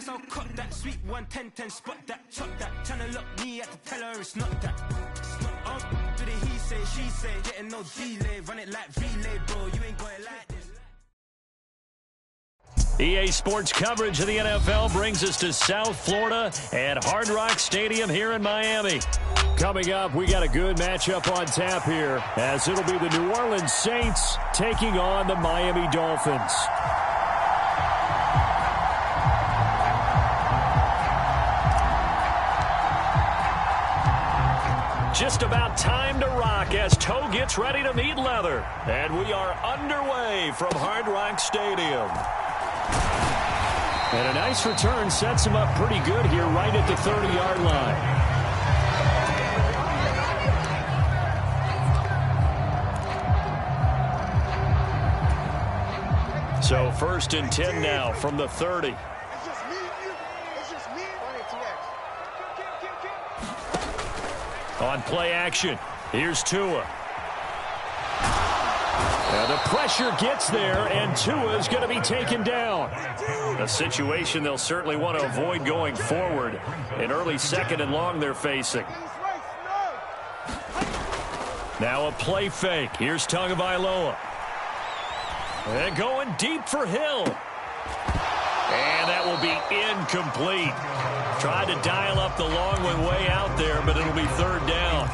Nice, I'll cut that sweet 110, spot that, chop that. Tryna lock me, I have to tell her it's not that. It's not up to the he say, she say, getting no delay, run it like relay, bro. You ain't got it like this. EA Sports coverage of the NFL brings us to South Florida at Hard Rock Stadium here in Miami. Coming up, we got a good matchup on tap here, as it'll be the New Orleans Saints taking on the Miami Dolphins. Just about time to rock as toe gets ready to meet leather. And we are underway from Hard Rock Stadium. And a nice return sets him up pretty good here right at the 30-yard line. So 1st and 10 now from the 30. On play action, here's Tua. The pressure gets there, and Tua's going to be taken down. A situation they'll certainly want to avoid going forward. An early 2nd and long they're facing. Now a play fake. Here's Tagovailoa. And going deep for Hill. And that will be incomplete. Tried to dial up the long one way out there, but it'll be 3rd down.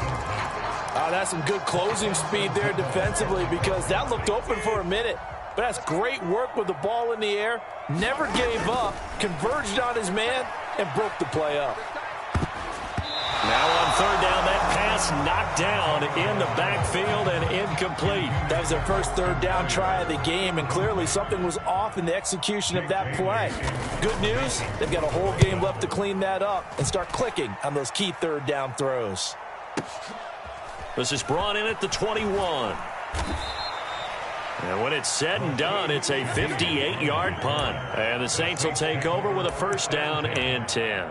That's some good closing speed there defensively, because that looked open for a minute. But that's great work with the ball in the air. Never gave up, converged on his man, and broke the play up. Now on 3rd down, that pass knocked down in the backfield and incomplete. That was their first 3rd down try of the game, and clearly something was off in the execution of that play. Good news, they've got a whole game left to clean that up and start clicking on those key 3rd down throws. This is brought in at the 21. And when it's said and done, it's a 58-yard punt. And the Saints will take over with a 1st down and 10.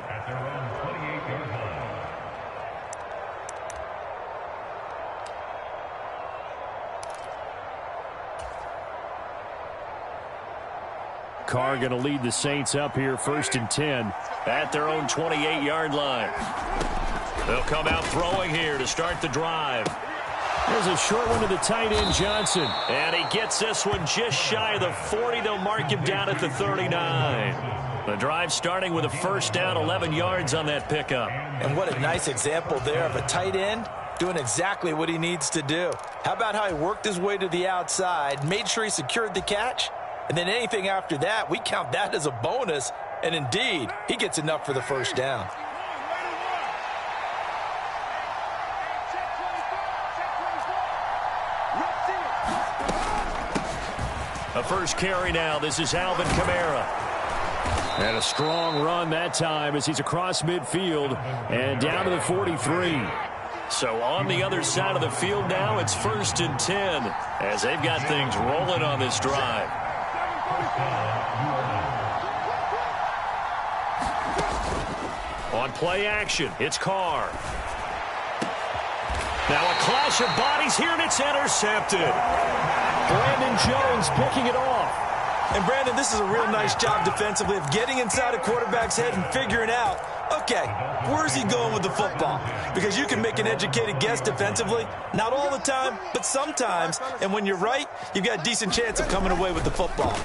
Carr going to lead the Saints up here 1st and 10 at their own 28-yard line. They'll come out throwing here to start the drive. There's a short one to the tight end, Johnson. And he gets this one just shy of the 40. They'll mark him down at the 39. The drive starting with a 1st down, 11 yards on that pickup. And what a nice example there of a tight end doing exactly what he needs to do. How about how he worked his way to the outside, made sure he secured the catch, and then anything after that, we count that as a bonus. And indeed, he gets enough for the 1st down. A first carry now. This is Alvin Kamara. And a strong run that time as he's across midfield and down to the 43. So on the other side of the field now, it's 1st and 10 as they've got things rolling on this drive. On play action, it's Carr. Now a clash of bodies here, and it's intercepted. Brandon Jones picking it off. And Brandon, this is a real nice job defensively of getting inside a quarterback's head and figuring out, okay, where's he going with the football? Because you can make an educated guess defensively, not all the time, but sometimes. And when you're right, you've got a decent chance of coming away with the football.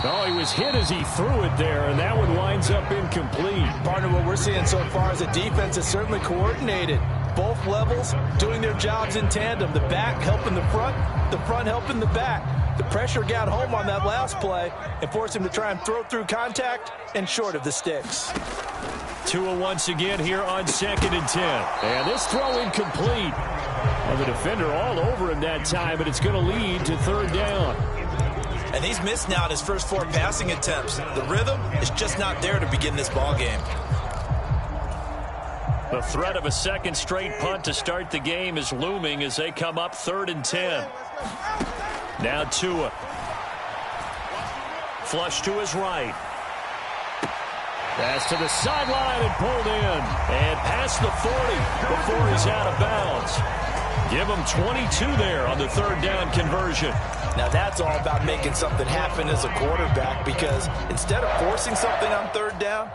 Oh, he was hit as he threw it there, and that one winds up incomplete. Partner, what we're seeing so far is a defense is certainly coordinated. Both levels doing their jobs in tandem. The back helping the front helping the back. The pressure got home on that last play and forced him to try and throw through contact and short of the sticks. Tua once again here on 2nd and 10. And this throw incomplete. And the defender all over him that time, but it's going to lead to 3rd down. And he's missed now in his first 4 passing attempts. The rhythm is just not there to begin this ball game. The threat of a 2nd straight punt to start the game is looming as they come up 3rd and 10. Now Tua. Flush to his right. Pass to the sideline and pulled in. And past the 40 before he's out of bounds. Give him 22 there on the 3rd down conversion. Now that's all about making something happen as a quarterback, because instead of forcing something on third down,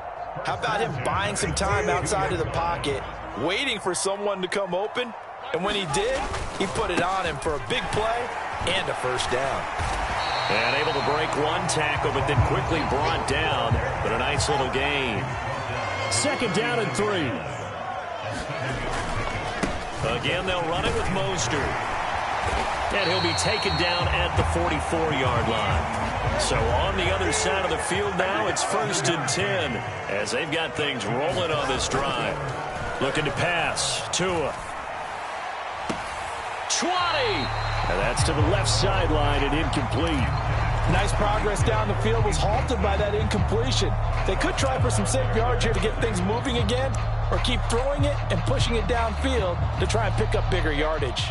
how about him buying some time outside of the pocket, waiting for someone to come open, and when he did, he put it on him for a big play and a first down. And able to break one tackle, but then quickly brought down, but a nice little gain. 2nd down and 3. Again, they'll run it with Mostert. And he'll be taken down at the 44-yard line. So on the other side of the field now, it's 1st and 10 as they've got things rolling on this drive. Looking to pass. Tua. 20. And that's to the left sideline and incomplete. Nice progress down the field, was halted by that incompletion. They could try for some safe yards here to get things moving again, or keep throwing it and pushing it downfield to try and pick up bigger yardage.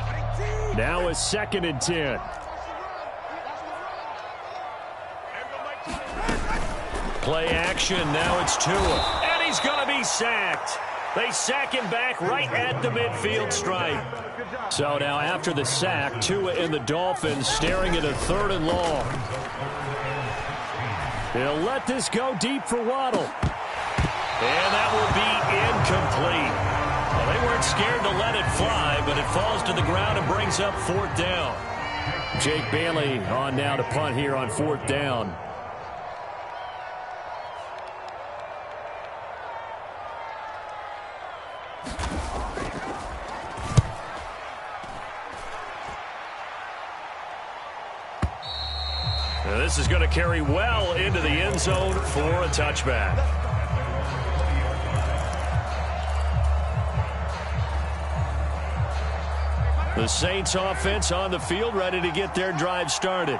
Now a 2nd and 10. Play action. Now it's Tua. And he's going to be sacked. They sack him back right at the midfield stripe. So now after the sack, Tua and the Dolphins staring at a 3rd and long. He'll let this go deep for Waddle. And that will be incomplete. Well, they weren't scared to let it fly, but it falls to the ground and brings up 4th down. Jake Bailey on now to punt here on 4th down. Now this is going to carry well into the end zone for a touchback. The Saints offense on the field, ready to get their drive started.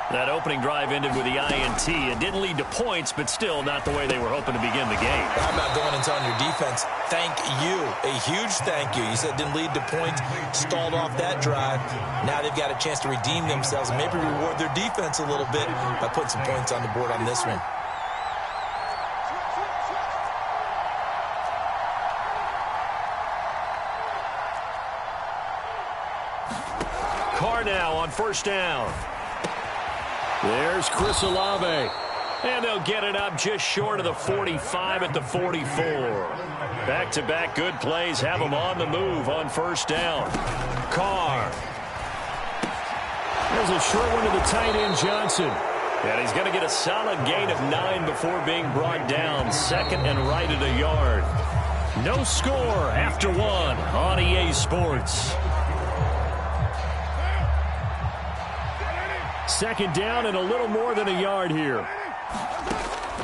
That opening drive ended with the INT. It didn't lead to points, but still not the way they were hoping to begin the game. How about going and telling your defense, thank you, a huge thank you. You said it didn't lead to points, stalled off that drive. Now they've got a chance to redeem themselves and maybe reward their defense a little bit by putting some points on the board on this one. Carr now on 1st down. There's Chris Olave. And they'll get it up just short of the 45 at the 44. Back-to-back good plays have them on the move on 1st down. Carr. There's a short one to the tight end, Johnson. And he's going to get a solid gain of 9 before being brought down. 2nd and right at a yard. No score after 1 on EA Sports. 2nd down and a little more than a yard here.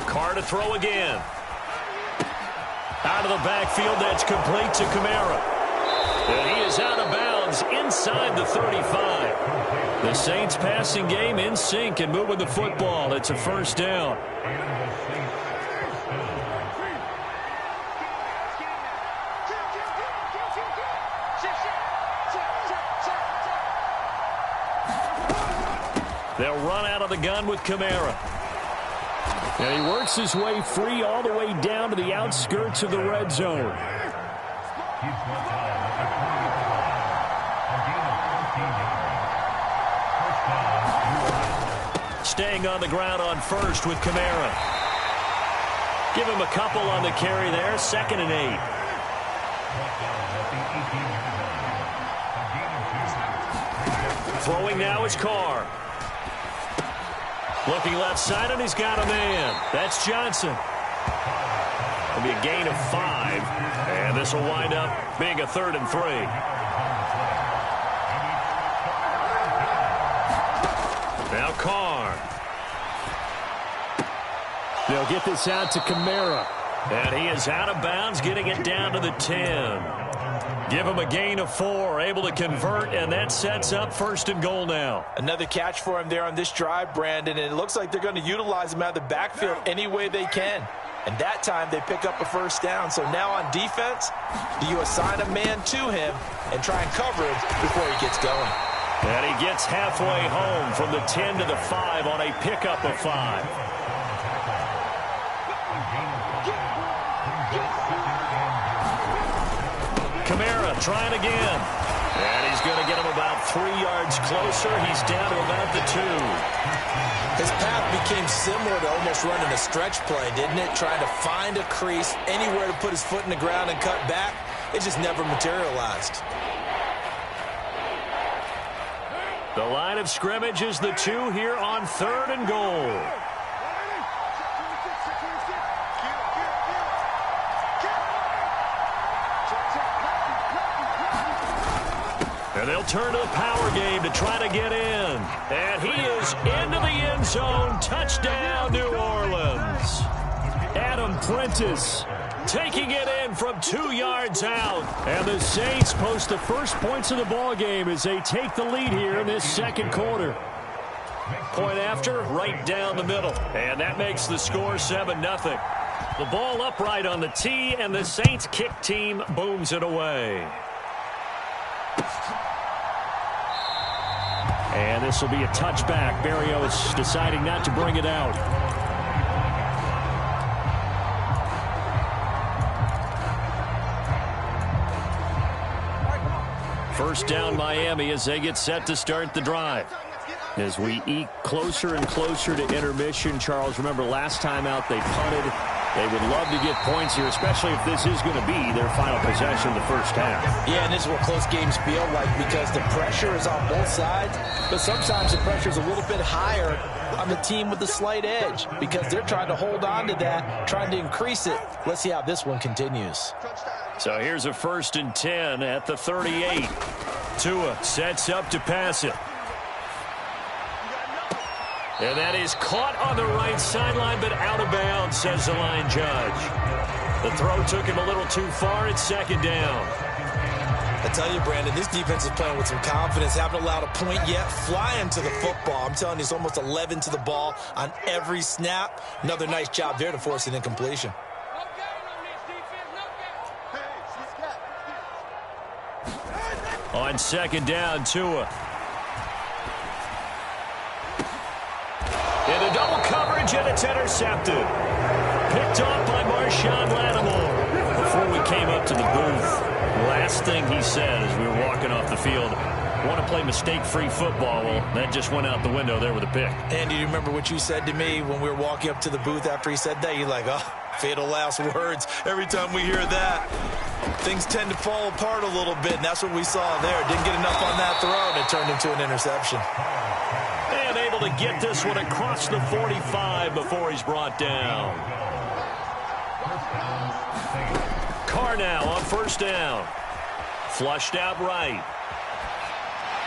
Carr to throw again. Out of the backfield, that's complete to Kamara. And he is out of bounds inside the 35. The Saints passing game in sync and moving the football. It's a 1st down. They'll run out of the gun with Kamara. And he works his way free all the way down to the outskirts of the red zone. Staying on the ground on 1st with Kamara. Give him a couple on the carry there. 2nd and 8. Throwing now is Carr. Looking left side, and he's got a man. That's Johnson. It'll be a gain of 5, and this will wind up being a 3rd and 3. Now Carr. They'll get this out to Kamara. And he is out of bounds, getting it down to the 10. Give him a gain of 4, able to convert, and that sets up 1st and goal now. Another catch for him there on this drive, Brandon, and it looks like they're going to utilize him out of the backfield any way they can. And that time they pick up a 1st down. So now on defense, do you assign a man to him and try and cover him before he gets going? And he gets halfway home from the 10 to the 5 on a pickup of 5. Kamara trying again. And he's going to get him about 3 yards closer. He's down to about the 2. His path became similar to almost running a stretch play, didn't it? Trying to find a crease, anywhere to put his foot in the ground and cut back. It just never materialized. The line of scrimmage is the 2 here on 3rd and goal. And they'll turn to the power game to try to get in. And he is into the end zone. Touchdown, New Orleans. Adam Prentice taking it in from 2 yards out. And the Saints post the first points of the ball game as they take the lead here in this second quarter. Point after, right down the middle. And that makes the score 7-0. The ball upright on the tee, and the Saints kick team booms it away. And this will be a touchback. Berrios deciding not to bring it out. First down Miami as they get set to start the drive. As we eke closer and closer to intermission, Charles, remember last time out they punted. They would love to get points here, especially if this is going to be their final possession the first half. Yeah, and this is what close games feel like because the pressure is on both sides, but sometimes the pressure is a little bit higher on the team with the slight edge because they're trying to hold on to that, trying to increase it. Let's see how this one continues. So here's a 1st and 10 at the 38. Tua sets up to pass it. And that is caught on the right sideline, but out of bounds, says the line judge. The throw took him a little too far. It's 2nd down. I tell you, Brandon, this defense is playing with some confidence. Haven't allowed a point yet. Flying to the football. I'm telling you, it's almost 11 to the ball on every snap. Another nice job there to force an incompletion. On 2nd down, Tua. Into double coverage, and it's intercepted. Picked off by Marshawn Lattimore. Before we came up to the booth, last thing he said as we were walking off the field, want to play mistake-free football. Well, that just went out the window there with a pick. Andy, do you remember what you said to me when we were walking up to the booth after he said that? You're like, oh, fatal last words. Every time we hear that, things tend to fall apart a little bit, and that's what we saw there. Didn't get enough on that throw, and it turned into an interception. And able to get this one across the 45 before he's brought down. Carr now on 1st down. Flushed out right.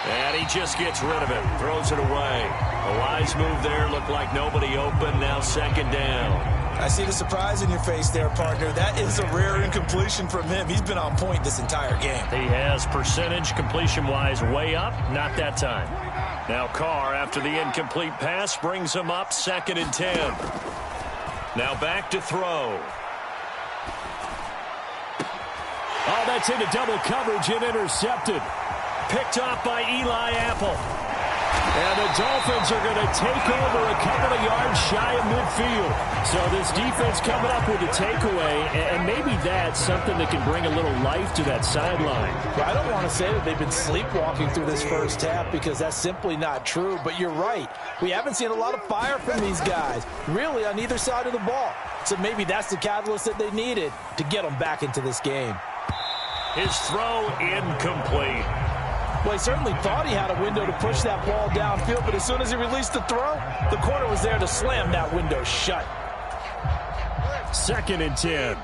And he just gets rid of it. Throws it away. A wise move there. Looked like nobody open. Now 2nd down. I see the surprise in your face there, partner. That is a rare incompletion from him. He's been on point this entire game. He has percentage completion-wise way up. Not that time. Now Carr, after the incomplete pass, brings him up 2nd and 10. Now back to throw. Oh, that's into double coverage and intercepted. Picked off by Eli Apple. And the Dolphins are going to take over a couple of yards shy of midfield. So this defense coming up with a takeaway, and maybe that's something that can bring a little life to that sideline. Well, I don't want to say that they've been sleepwalking through this first half because that's simply not true, but you're right. We haven't seen a lot of fire from these guys, really on either side of the ball. So maybe that's the catalyst that they needed to get them back into this game. His throw incomplete. Well, he certainly thought he had a window to push that ball downfield, but as soon as he released the throw, the corner was there to slam that window shut. 2nd and 10.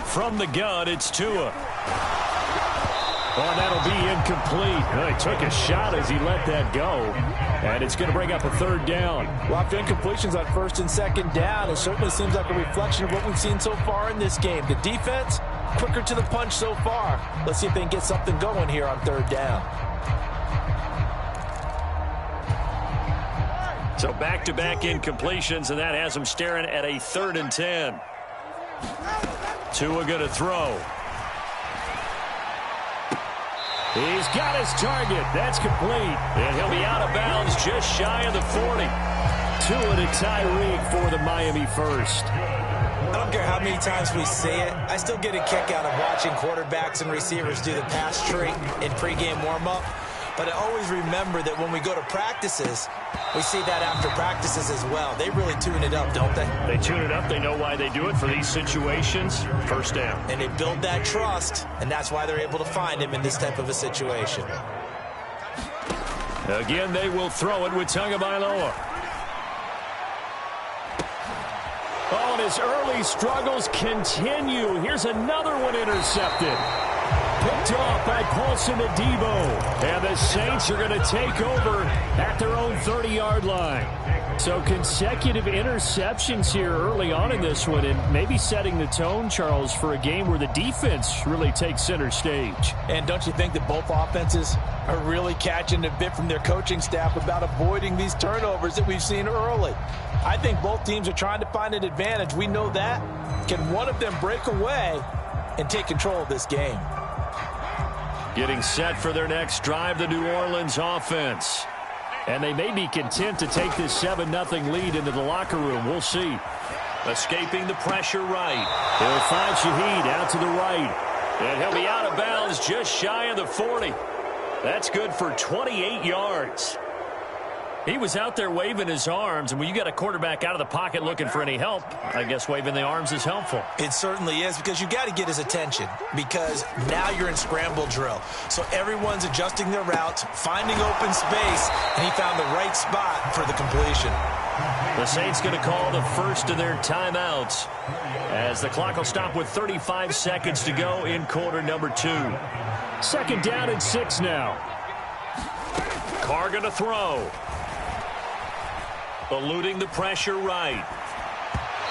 From the gun, it's Tua. Oh, that'll be incomplete. Well, he took a shot as he let that go. And it's going to bring up a 3rd down. Well, after incompletions on 1st and 2nd down, it certainly seems like a reflection of what we've seen so far in this game. The defense, quicker to the punch so far. Let's see if they can get something going here on 3rd down. So back-to-back incompletions, and that has them staring at a 3rd and 10. Tua going to throw. He's got his target. That's complete. And he'll be out of bounds just shy of the 40. Tua to Tyreek for the Miami first. I don't care how many times we see it. I still get a kick out of watching quarterbacks and receivers do the pass tree in pregame warm-up. But I always remember that when we go to practices, we see that after practices as well. They really tune it up, don't they? They tune it up. They know why they do it for these situations. First down. And they build that trust, and that's why they're able to find him in this type of a situation. Again, they will throw it with Tagovailoa. Oh, and his early struggles continue. Here's another one intercepted. Picked off by Paulson Adebo. And the Saints are going to take over at their own 30-yard line. So consecutive interceptions here early on in this one, and maybe setting the tone, Charles, for a game where the defense really takes center stage. And don't you think that both offenses are really catching a bit from their coaching staff about avoiding these turnovers that we've seen early? I think both teams are trying to find an advantage. We know that. Can one of them break away and take control of this game? Getting set for their next drive, the New Orleans offense. And they may be content to take this 7-0 lead into the locker room. We'll see. Escaping the pressure right. He'll find Shaheed out to the right. And he'll be out of bounds just shy of the 40. That's good for 28 yards. He was out there waving his arms, and when you got a quarterback out of the pocket looking for any help, I guess waving the arms is helpful. It certainly is, because you got to get his attention, because now you're in scramble drill. So everyone's adjusting their routes, finding open space, and he found the right spot for the completion. The Saints going to call the first of their timeouts as the clock will stop with 35 seconds to go in quarter number 2. Second down and 6 now. Carr going to throw. Eluding the pressure right.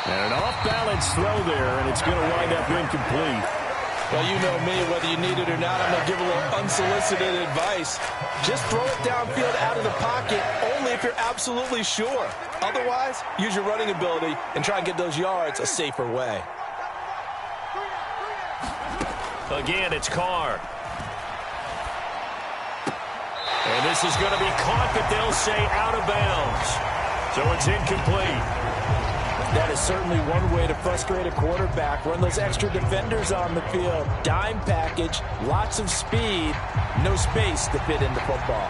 And an off-balance throw there, and it's going to wind up incomplete. Well, you know me, whether you need it or not, I'm going to give a little unsolicited advice. Just throw it downfield out of the pocket, only if you're absolutely sure. Otherwise, use your running ability and try and get those yards a safer way. Again, it's Carr. And this is going to be caught, but they'll say out of bounds. So it's incomplete. That is certainly one way to frustrate a quarterback. Run those extra defenders on the field. Dime package, lots of speed, no space to fit in the football.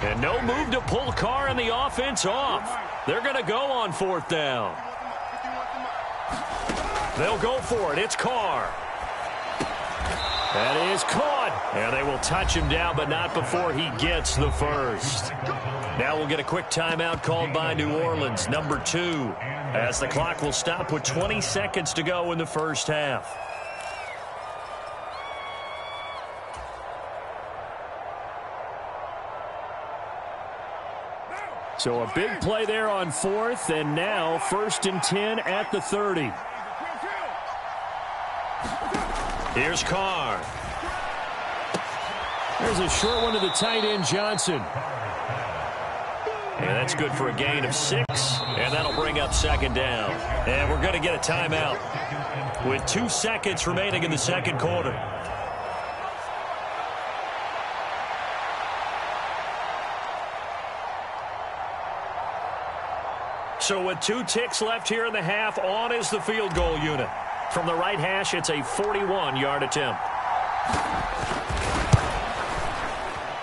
And no move to pull Carr and the offense off. They're going to go on 4th down. They'll go for it. It's Carr. That is caught. And they will touch him down, but not before he gets the first. Now we'll get a quick timeout called by New Orleans, number 2, as the clock will stop with 20 seconds to go in the first half. So a big play there on 4th, and now 1st and 10 at the 30. Here's Carr. There's a short one to the tight end, Johnson. And that's good for a gain of 6, and that'll bring up 2nd down. And we're going to get a timeout with 2 seconds remaining in the second quarter. So with 2 ticks left here in the half, on is the field goal unit. From the right hash, it's a 41-yard attempt.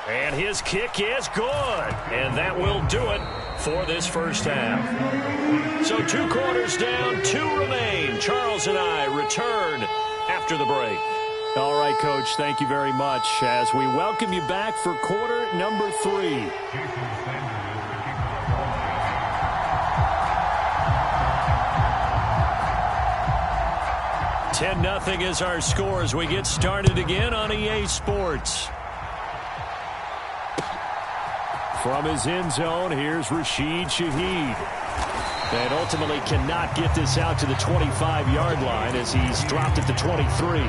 And his kick is good. And that will do it for this first half. So 2 quarters down, 2 remain. Charles and I return after the break. All right, Coach, thank you very much as we welcome you back for quarter number 3. 10-0 is our score as we get started again on EA Sports. From his end zone, here's Rashid Shaheed. And ultimately cannot get this out to the 25-yard line as he's dropped at the 23.